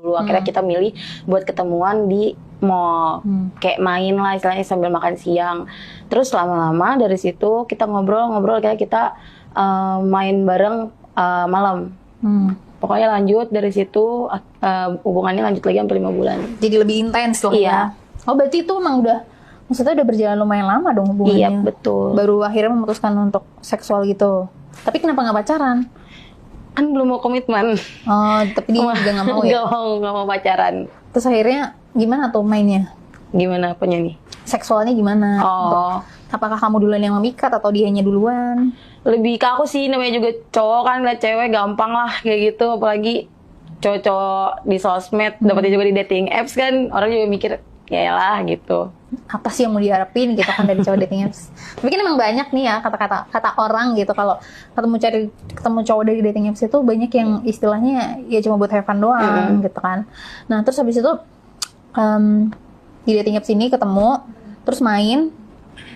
dulu. Akhirnya kita milih buat ketemuan di mall, kayak main lah istilahnya sambil makan siang. Terus lama-lama dari situ kita ngobrol-ngobrol, kayak kita main bareng malam. Pokoknya lanjut dari situ, hubungannya lanjut lagi sampai 5 bulan. Jadi lebih intens loh ya. Oh berarti itu emang maksudnya udah berjalan lumayan lama dong hubungannya. Iya betul. Baru akhirnya memutuskan untuk seksual gitu. Tapi kenapa nggak pacaran? Kan belum mau komitmen. Oh tapi dia juga nggak mau ya? Nggak mau pacaran. Terus akhirnya gimana tuh mainnya? Gimana apanya nih? Seksualnya gimana? Apakah kamu duluan yang memikat atau dia hanya duluan? Lebih ke aku sih, namanya juga cowok kan, liat cewek gampang lah kayak gitu. Apalagi cowok-cowok di sosmed, dapetnya juga di dating apps kan, orang juga mikir ya lah gitu. Apa sih yang mau diharapin gitu kan dari cowok dating apps? Tapi kan emang banyak nih ya kata orang gitu, kalau ketemu cowok dari dating apps itu banyak yang istilahnya ya cuma buat have fun doang gitu kan. Nah terus habis itu di dating apps ini ketemu, terus main.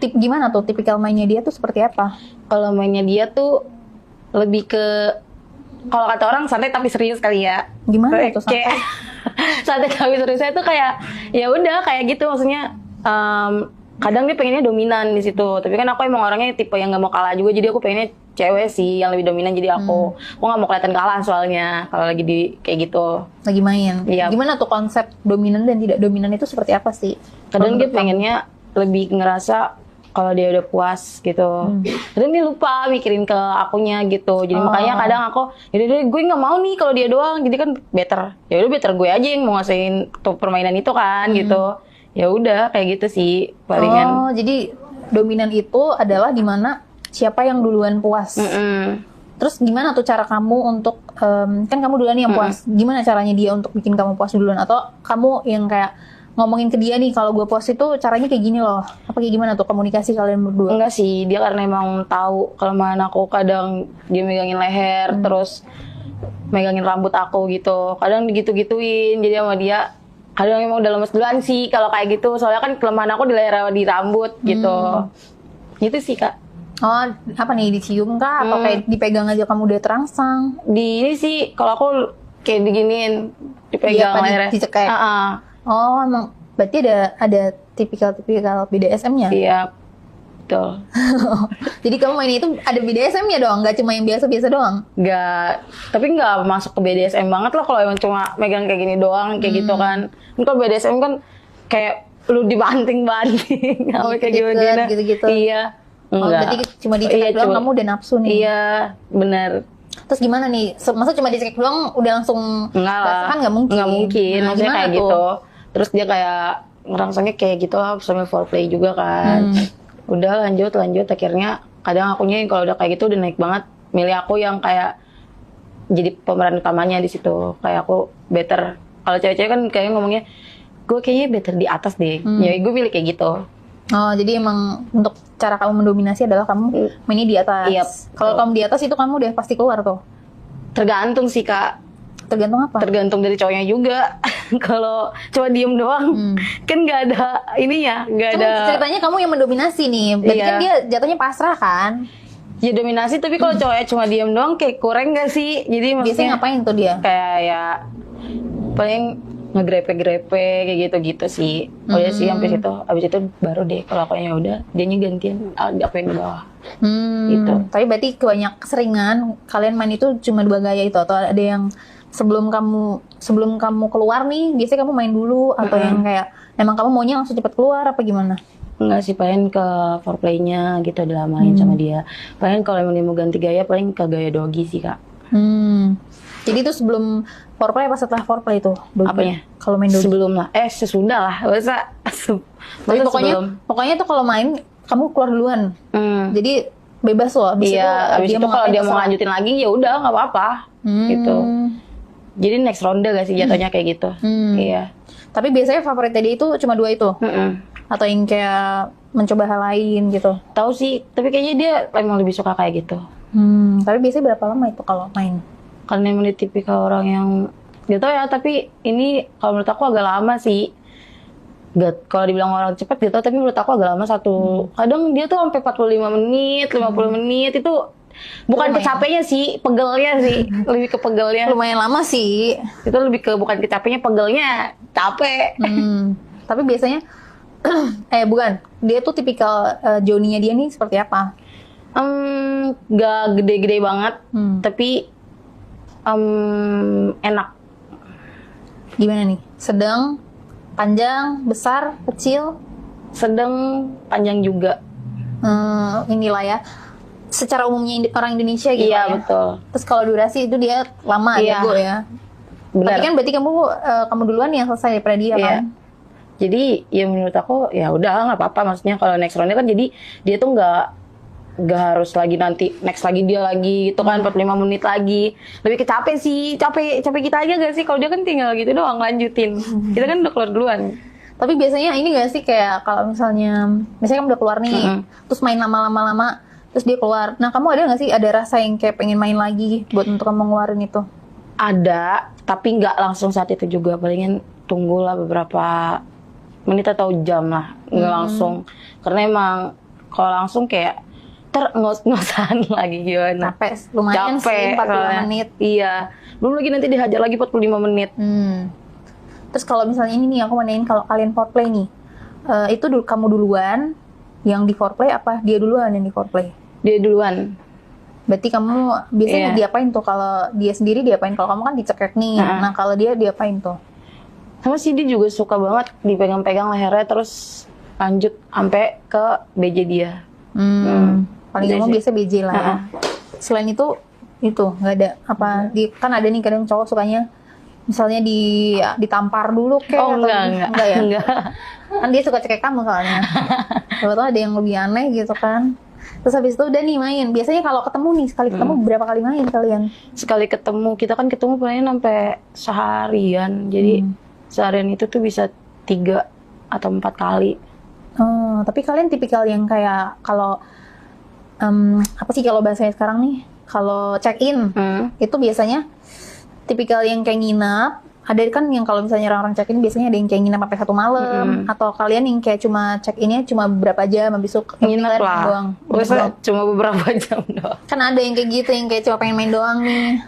Gimana tuh tipikal mainnya dia tuh seperti apa? Kalau mainnya dia tuh lebih ke, kalau kata orang santai tapi serius kali ya. Gimana tuh santai? Santai tapi serius, saya tuh kayak ya udah kayak gitu, maksudnya kadang dia pengennya dominan di situ, tapi kan aku emang orangnya tipe yang nggak mau kalah juga, jadi aku pengennya cewek sih yang lebih dominan, jadi aku nggak mau kelihatan kalah soalnya kalau lagi di kayak gitu. Lagi main. Iya. Gimana tuh konsep dominan dan tidak dominan itu seperti apa sih? Kadang dia pengennya lebih ngerasa kalau dia udah puas gitu, kadang dia lupa mikirin ke akunya gitu. Jadi makanya kadang aku, yaudah gue nggak mau nih kalau dia doang, jadi kan better. Ya udah better gue aja yang mau ngasihin tuh permainan itu kan gitu. Ya udah kayak gitu sih palingan. Oh jadi dominan itu adalah dimana siapa yang duluan puas. Terus gimana tuh cara kamu untuk kan kamu duluan yang puas, gimana caranya dia untuk bikin kamu puas duluan, atau kamu yang kayak ngomongin ke dia nih kalau gue puas itu caranya kayak gini loh, apa kayak gimana tuh komunikasi kalian berdua? Enggak sih, dia karena emang tahu kelemahan aku, kadang dia megangin leher, terus megangin rambut aku gitu, kadang gitu-gituin, jadi sama dia kadang emang udah lemes duluan sih kalau kayak gitu, soalnya kan kelemahan aku di leher sama di rambut gitu. Gitu sih Kak. Oh apa nih, dicium kah atau kayak dipegang aja kamu udah terangsang? Di ini sih kalau aku kayak diginiin, dipegang lehernya. Dicekek. Oh, emang berarti ada tipikal BDSM-nya? Iya, betul. Jadi kamu main itu ada BDSM-nya doang, nggak cuma yang biasa-biasa doang? Nggak, tapi nggak masuk ke BDSM banget lah kalau emang cuma megang kayak gini doang, kayak gitu kan. Kalau BDSM kan kayak lu dibanting-banting, kayak gimana gitu-gitu. Iya. Oh, berarti cuma dicekek doang kamu udah nafsu nih? Iya, benar. Terus gimana nih? Masa cuma dicekek doang udah langsung basah kan nggak mungkin? Nggak mungkin, Nah, maksudnya kayak tuh? gitu. Terus dia kayak ngerangsangnya kayak gitu lah, sambil foreplay juga kan. Udah lanjut, akhirnya kadang akunya yang kalau udah kayak gitu udah naik banget, milih aku yang kayak jadi pemeran utamanya di situ. Kayak aku better. Kalau cewek-cewek kan kayak ngomongnya, gue kayaknya better di atas deh. Ya gue pilih kayak gitu. Oh, jadi emang untuk cara kamu mendominasi adalah kamu mainnya di atas. Yep. Kalau kamu di atas itu kamu udah pasti keluar tuh. Tergantung sih Kak. Tergantung apa? Tergantung dari cowoknya juga. Kalau cuma diem doang, kan nggak ada ininya, nggak ada. Ceritanya kamu yang mendominasi nih, berarti kan dia jatuhnya pasrah kan? Ya dominasi, tapi kalau cowoknya cuma diem doang kayak kurang nggak sih? Jadi maksudnya biasanya ngapain tuh dia? Kayak ya paling ngegrepe-grepe kayak gitu-gitu sih. Udah sih sampai situ. Abis itu baru deh kalau aku udah, dianya gantian, aku yang di bawah. Gitu. Tapi berarti banyak keseringan kalian main itu cuma 2 gaya itu, atau ada yang sebelum kamu keluar nih biasanya kamu main dulu, atau yang kayak emang kamu maunya langsung cepet keluar apa gimana? Enggak sih, paling ke foreplaynya gitu, udah main sama dia. Paling kalau emang dia mau ganti gaya, paling ke gaya doggy sih Kak. Jadi itu sebelum foreplay apa setelah foreplay itu? Apanya? Kalau main doggy? Sebelum lah, sesudah lah, Tapi pokoknya tuh kalau main kamu keluar duluan. Jadi bebas loh. Abis itu kalau dia mau lanjutin lagi ya udah nggak apa-apa gitu. Jadi next ronde gak sih jatuhnya kayak gitu. Iya. Tapi biasanya favoritnya dia itu cuma 2 itu? Atau yang kayak mencoba hal lain gitu? Tahu sih, tapi kayaknya dia emang lebih suka kayak gitu. Tapi biasanya berapa lama itu kalau main? Karena emang dia tipikal orang yang gak tau ya, tapi ini kalau menurut aku agak lama sih. Kalau dibilang orang cepat gitu, tapi menurut aku agak lama satu. Kadang dia tuh sampai 45 menit, 50 menit itu Bukan Lumayan. kecapeknya sih, pegelnya sih. Lebih ke pegelnya. Lumayan lama sih. Itu lebih ke bukan kecapeknya, pegelnya capek. Tapi biasanya bukan. Dia tuh tipikal Joninya dia nih seperti apa? Gak gede-gede banget, tapi enak. Gimana nih? Sedang, panjang, besar, kecil? Sedang, panjang juga. Inilah ya. Secara umumnya orang Indonesia gitu Iya, ya. betul. Terus kalau durasi itu dia lama Iya. jago ya. Benar. Tapi kan berarti kamu duluan yang selesai daripada dia Iya. kan? Jadi ya menurut aku ya udah nggak apa-apa, maksudnya kalau next roundnya kan jadi dia tuh nggak harus lagi nanti next lagi dia lagi gitu kan 45 menit lagi, lebih capek sih, capek kita aja gak sih, kalau dia kan tinggal gitu doang lanjutin, kita kan udah keluar duluan. Tapi biasanya ini gak sih kayak kalau misalnya kamu udah keluar nih, terus main lama-lama, terus dia keluar. Nah kamu ada gak sih ada rasa yang kayak pengen main lagi buat untuk kamu ngeluarin itu? Ada, tapi nggak langsung saat itu juga, palingan tunggulah beberapa menit atau jam lah, nggak langsung, karena emang kalau langsung kayak ngos-ngosan lagi gimana. Capek, lumayan sih 45 soalnya. menit. Iya, belum lagi nanti dihajar lagi 45 menit. Terus kalau misalnya ini nih aku mau nanyain, kalau kalian foreplay nih, itu kamu duluan yang di foreplay apa dia duluan yang di foreplay? Dia duluan. Berarti kamu biasanya Iya. diapain tuh? Kalau dia sendiri diapain? Kalau kamu kan dicekek nih. Nah kalau dia diapain tuh? Sama sih dia juga suka banget dipegang-pegang lehernya terus lanjut sampai ke BJ dia. Paling Udah kamu sih. biasa BJ lah ya. Selain itu nggak ada apa? Kan ada nih kadang cowok sukanya misalnya ditampar dulu kayak Oh atau enggak ya? enggak. Kan dia suka cekek kamu soalnya. Siapa tahu ada yang lebih aneh gitu kan. Terus habis itu udah nih main. Biasanya kalau ketemu nih sekali ketemu berapa kali main kalian? Sekali ketemu, kita kan ketemu paling sampai seharian. Jadi seharian itu tuh bisa 3 atau 4 kali. Tapi kalian tipikal yang kayak kalau apa sih kalau bahasanya sekarang nih? Kalau check in itu biasanya tipikal yang kayak nginep. Ada kan yang kalau misalnya orang-orang check in biasanya ada yang kayak nginep sampai 1 malam, atau kalian yang kayak cuma check innya cuma beberapa jam habis itu Nginep kalian lah. doang. Biasa cuma beberapa jam doang. Kan ada yang kayak gitu yang kayak cuma pengen main doang nih.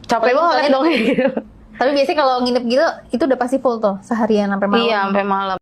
Capek Paling banget kalian- dong gitu. Tapi biasanya kalau nginep gitu itu udah pasti full tuh seharian sampai malam. Iya, sampai malam.